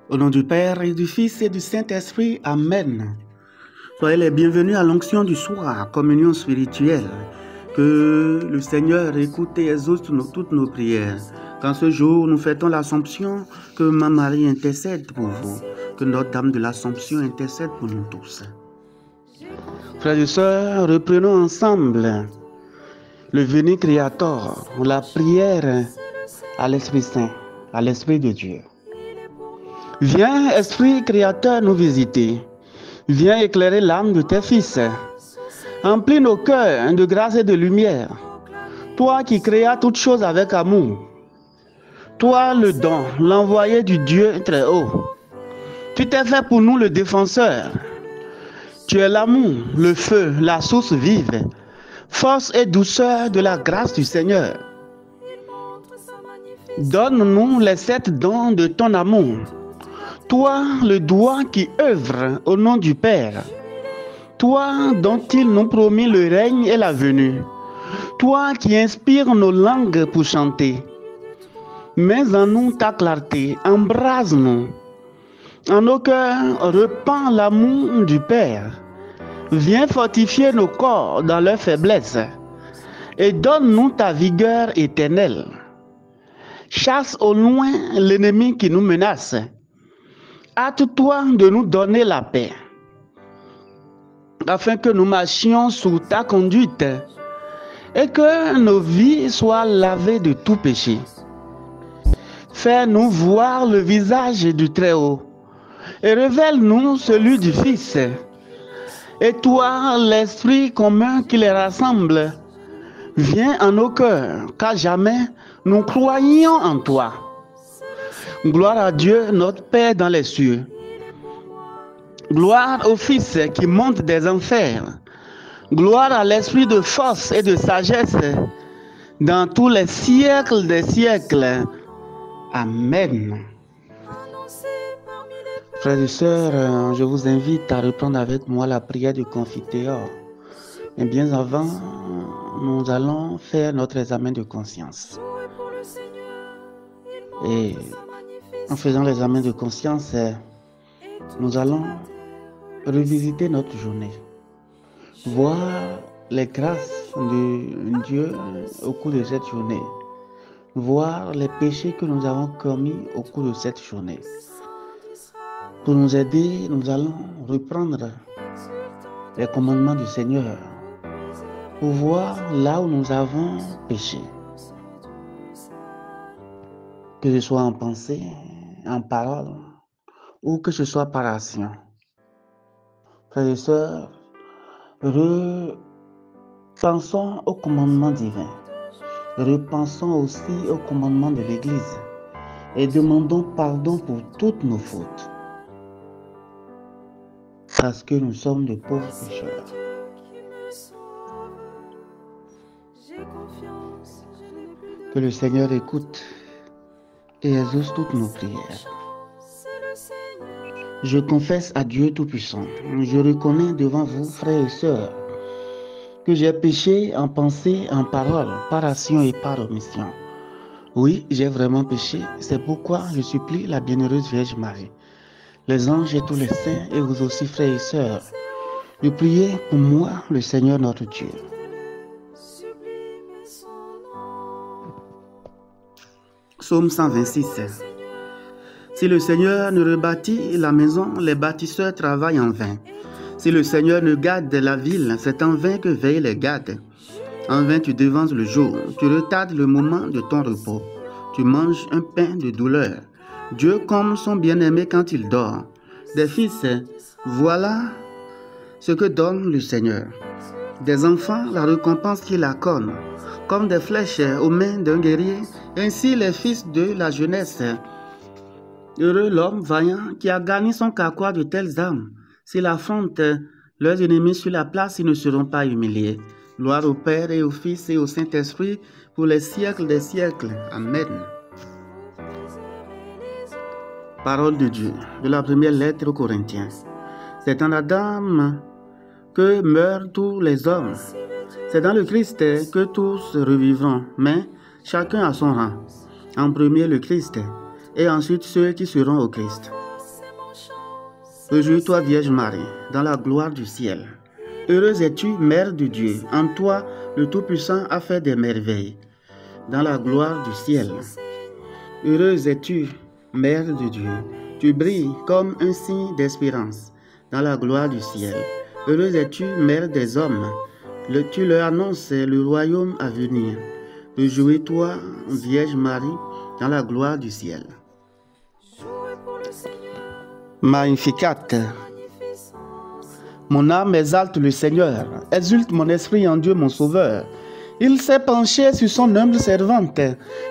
Au nom du Père et du Fils et du Saint-Esprit, Amen. Soyez les bienvenus à l'onction du soir, communion spirituelle. Que le Seigneur écoute et exauce toutes nos prières. Qu'en ce jour, nous fêtons l'Assomption, que Maman Marie intercède pour vous. Que Notre-Dame de l'Assomption intercède pour nous tous. Frères et sœurs, reprenons ensemble le Veni Creator, la prière à l'Esprit Saint, à l'Esprit de Dieu. Viens, Esprit Créateur, nous visiter. Viens éclairer l'âme de tes fils. Emplis nos cœurs de grâce et de lumière. Toi qui créas toutes choses avec amour. Toi le don, l'envoyé du Dieu très haut. Tu t'es fait pour nous le défenseur. Tu es l'amour, le feu, la source vive, force et douceur de la grâce du Seigneur. Donne-nous les 7 dons de ton amour. Toi, le doigt qui œuvre au nom du Père. Toi dont il nous promet le règne et la venue. Toi qui inspires nos langues pour chanter. Mets en nous ta clarté, embrase-nous. En nos cœurs, repens l'amour du Père. Viens fortifier nos corps dans leur faiblesse et donne-nous ta vigueur éternelle. Chasse au loin l'ennemi qui nous menace. Hâte-toi de nous donner la paix, afin que nous marchions sous ta conduite et que nos vies soient lavées de tout péché. Fais-nous voir le visage du Très-Haut et révèle-nous celui du Fils. Et toi, l'Esprit commun qui les rassemble, viens en nos cœurs, car jamais nous croyons en toi. Gloire à Dieu, notre Père dans les cieux. Gloire au Fils qui monte des enfers. Gloire à l'Esprit de force et de sagesse dans tous les siècles des siècles. Amen. Frères et sœurs, je vous invite à reprendre avec moi la prière du Confiteor. Mais bien avant, nous allons faire notre examen de conscience. Et en faisant l'examen de conscience, nous allons revisiter notre journée. Voir les grâces de Dieu au cours de cette journée. Voir les péchés que nous avons commis au cours de cette journée. Pour nous aider, nous allons reprendre les commandements du Seigneur pour voir là où nous avons péché. Que ce soit en pensée, en parole, ou que ce soit par action. Frères et sœurs, repensons au commandement divin. Repensons aussi au commandement de l'Église et demandons pardon pour toutes nos fautes. Parce que nous sommes de pauvres pécheurs. Que le Seigneur écoute et exauce toutes nos prières. Je confesse à Dieu Tout-Puissant, je reconnais devant vous, frères et sœurs, que j'ai péché en pensée, en parole, par action et par omission. Oui, j'ai vraiment péché, c'est pourquoi je supplie la bienheureuse Vierge Marie, les anges et tous les saints, et vous aussi, frères et sœurs, de prier pour moi, le Seigneur notre Dieu. Psaume 126. Si le Seigneur ne rebâtit la maison, les bâtisseurs travaillent en vain. Si le Seigneur ne garde la ville, c'est en vain que veillent les gardes. En vain tu devances le jour, tu retardes le moment de ton repos. Tu manges un pain de douleur. Dieu comme son bien-aimé quand il dort. Des fils, voilà ce que donne le Seigneur. Des enfants, la récompense qu'il accorde. Comme des flèches aux mains d'un guerrier, ainsi les fils de la jeunesse. Heureux l'homme vaillant qui a gagné son carquois de telles armes. S'ils affrontent leurs ennemis sur la place, ils ne seront pas humiliés. Gloire au Père et au Fils et au Saint-Esprit pour les siècles des siècles. Amen. Parole de Dieu, de la première lettre aux Corinthiens. C'est en Adam que meurent tous les hommes. C'est dans le Christ que tous revivront, mais chacun à son rang. En premier le Christ, et ensuite ceux qui seront au Christ. Réjouis-toi, Vierge Marie, dans la gloire du ciel. Heureuse es-tu, Mère de Dieu. En toi, le Tout-Puissant a fait des merveilles. Dans la gloire du ciel. Heureuse es-tu, Mère de Dieu. Tu brilles comme un signe d'espérance. Dans la gloire du ciel. Heureuse es-tu, Mère des hommes. Tu leur annonces le royaume à venir. Réjouis-toi, Vierge Marie, dans la gloire du ciel. Magnificat. Mon âme exalte le Seigneur, exulte mon esprit en Dieu mon Sauveur. Il s'est penché sur son humble servante.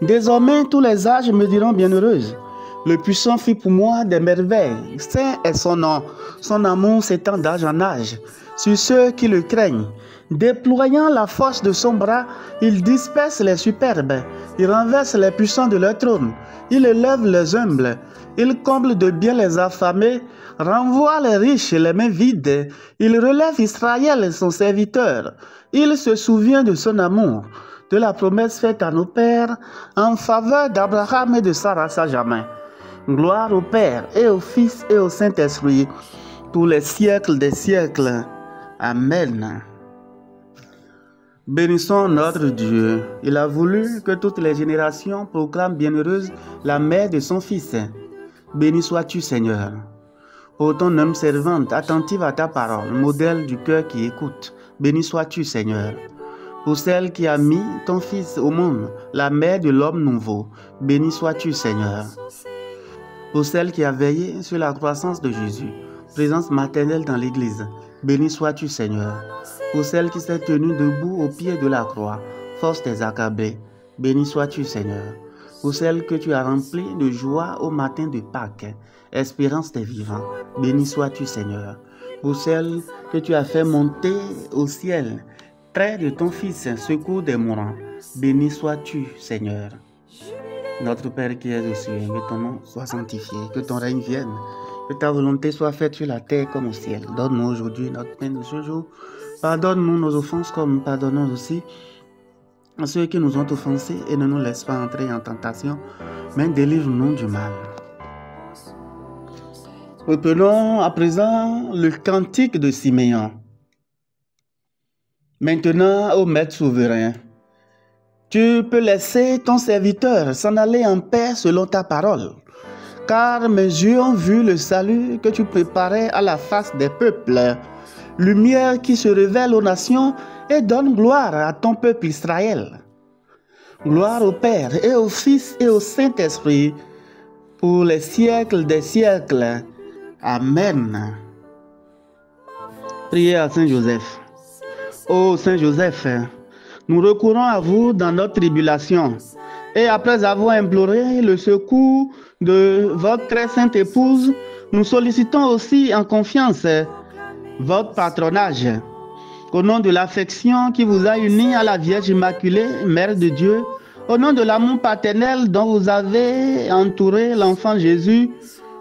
Désormais, tous les âges me diront bienheureuse. Le puissant fit pour moi des merveilles. Saint est son nom. Son amour s'étend d'âge en âge sur ceux qui le craignent. Déployant la force de son bras, il disperse les superbes. Il renverse les puissants de leur trône. Il élève les humbles. Il comble de bien les affamés, renvoie les riches les mains vides. Il relève Israël, son serviteur. Il se souvient de son amour, de la promesse faite à nos pères, en faveur d'Abraham et de Sarah sa jamais. Gloire au Père et au Fils et au Saint-Esprit, pour les siècles des siècles. Amen. Bénissons notre Dieu. Il a voulu que toutes les générations proclament bienheureuse la mère de son Fils. Béni sois-tu, Seigneur. Ô ton homme servante, attentive à ta parole, modèle du cœur qui écoute. Béni sois-tu, Seigneur. Pour celle qui a mis ton Fils au monde, la mère de l'homme nouveau. Béni sois-tu, Seigneur. Pour celle qui a veillé sur la croissance de Jésus, présence maternelle dans l'Église. Béni sois-tu, Seigneur. Pour celle qui s'est tenue debout au pied de la croix, force des accablés. Béni sois-tu, Seigneur. Pour celle que tu as remplie de joie au matin de Pâques, espérance des vivants. Béni sois-tu, Seigneur. Pour celle que tu as fait monter au ciel, près de ton Fils, secours des mourants. Béni sois-tu, Seigneur. Notre Père qui es aux cieux, que ton nom soit sanctifié, que ton règne vienne, que ta volonté soit faite sur la terre comme au ciel. Donne-nous aujourd'hui notre pain de ce jour. Pardonne-nous nos offenses comme nous pardonnons aussi à ceux qui nous ont offensés et ne nous laisse pas entrer en tentation, mais délivre-nous du mal. Reprenons à présent le cantique de Siméon. Maintenant, ô Maître souverain, tu peux laisser ton serviteur s'en aller en paix selon ta parole, car mes yeux ont vu le salut que tu préparais à la face des peuples, lumière qui se révèle aux nations et donne gloire à ton peuple Israël. Gloire au Père et au Fils et au Saint-Esprit, pour les siècles des siècles. Amen. Priez à Saint Joseph. Ô Saint Joseph, nous recourons à vous dans notre tribulation, et après avoir imploré le secours de votre très sainte épouse, nous sollicitons aussi en confiance votre patronage. Au nom de l'affection qui vous a unis à la Vierge Immaculée, Mère de Dieu, au nom de l'amour paternel dont vous avez entouré l'enfant Jésus,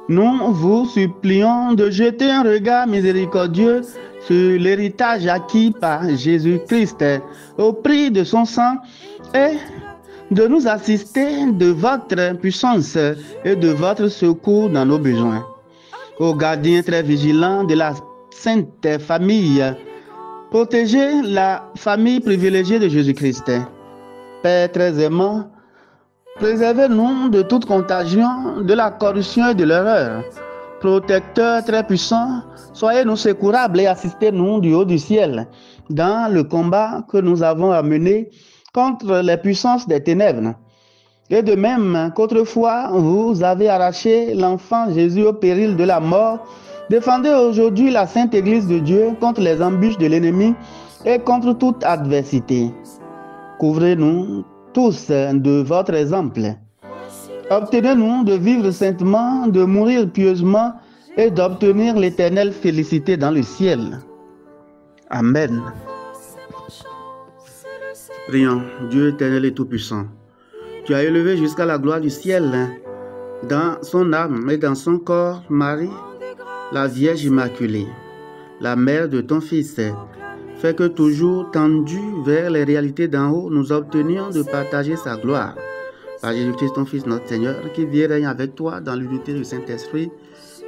nous vous supplions de jeter un regard miséricordieux sur l'héritage acquis par Jésus-Christ au prix de son sang et de nous assister de votre puissance et de votre secours dans nos besoins. Ô gardien très vigilant de la sainte famille, protégez la famille privilégiée de Jésus-Christ. Père très aimant, préservez-nous de toute contagion, de la corruption et de l'erreur. Protecteur très puissant, soyez-nous secourables et assistez-nous du haut du ciel dans le combat que nous avons à mener contre les puissances des ténèbres. Et de même qu'autrefois vous avez arraché l'enfant Jésus au péril de la mort, défendez aujourd'hui la Sainte Église de Dieu contre les embûches de l'ennemi et contre toute adversité. Couvrez-nous tous de votre exemple. Obtenez-nous de vivre saintement, de mourir pieusement et d'obtenir l'éternelle félicité dans le ciel. Amen. Prions, Dieu éternel et tout-puissant. Tu as élevé jusqu'à la gloire du ciel, dans son âme et dans son corps, Marie, la Vierge Immaculée, la mère de ton Fils. Fais que toujours tendus vers les réalités d'en haut, nous obtenions de partager sa gloire. Par Jésus-Christ, ton Fils, notre Seigneur, qui vit et règne avec toi dans l'unité du Saint-Esprit,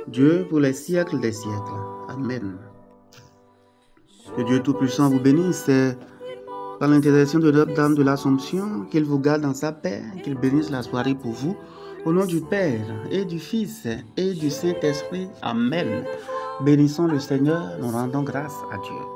Dieu pour les siècles des siècles. Amen. Que Dieu Tout-Puissant vous bénisse par l'intercession de Notre-Dame de l'Assomption, qu'il vous garde dans sa paix, qu'il bénisse la soirée pour vous. Au nom du Père et du Fils et du Saint-Esprit. Amen. Bénissons le Seigneur, nous rendons grâce à Dieu.